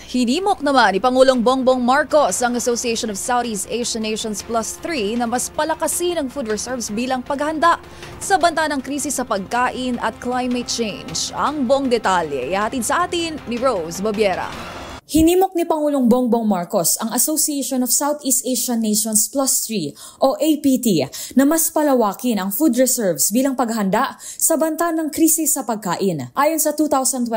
Hinimok naman ni Pangulong Bongbong Marcos ang Association of Southeast Asian Nations Plus 3 na mas palakasin ang food reserves bilang paghahanda sa banta ng krisis sa pagkain at climate change. Ang buong detalye ihatid sa atin ni Rose Babiera. Hinimok ni Pangulong Bongbong Marcos ang Association of Southeast Asian Nations Plus 3 o APT na mas palawakin ang food reserves bilang paghahanda sa banta ng krisis sa pagkain. Ayon sa 2024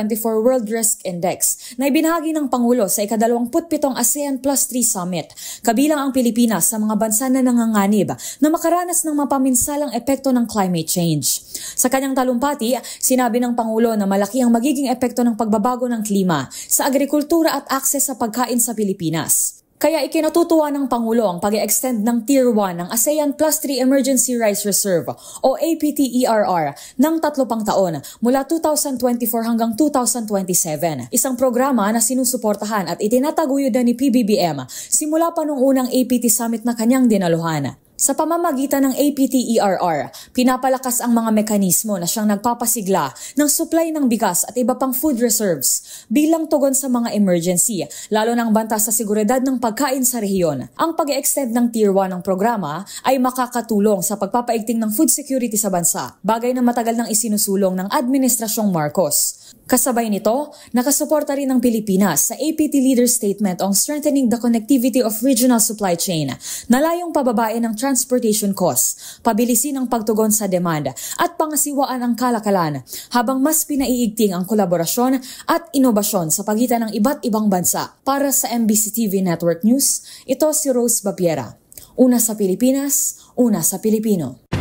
World Risk Index na ibinahagi ng Pangulo sa ika-27 ASEAN Plus 3 Summit, kabilang ang Pilipinas sa mga bansa na nanganganib na makaranas ng mapaminsalang epekto ng climate change. Sa kanyang talumpati, sinabi ng Pangulo na malaki ang magiging epekto ng pagbabago ng klima sa agrikultura at akses sa pagkain sa Pilipinas. Kaya ikinatutuwa ng Pangulo ang pag-extend ng Tier 1 ng ASEAN Plus 3 Emergency Rice Reserve o APT-ERR ng 3 pang taon mula 2024 hanggang 2027. Isang programa na sinusuportahan at itinataguyod ni PBBM simula pa noong unang APT Summit na kanyang dinaluhan. Sa pamamagitan ng APT-ERR, pinapalakas ang mga mekanismo na siyang nagpapasigla ng supply ng bigas at iba pang food reserves bilang tugon sa mga emergency, lalo ng banta sa seguridad ng pagkain sa rehiyon. Ang pag-extend ng Tier 1 ng programa ay makakatulong sa pagpapaigting ng food security sa bansa, bagay na matagal nang isinusulong ng Administrasyong Marcos. Kasabay nito, nakasuporta rin ng Pilipinas sa APT Leader Statement on Strengthening the Connectivity of Regional Supply Chain na layong pababain ng transportation costs, pabilisin ang pagtugon sa demand at pangasiwaan ang kalakalan habang mas pinaiigting ang kolaborasyon at inobasyon sa pagitan ng iba't ibang bansa. Para sa MBC TV Network News, ito si Rose Babiera. Una sa Pilipinas, una sa Pilipino.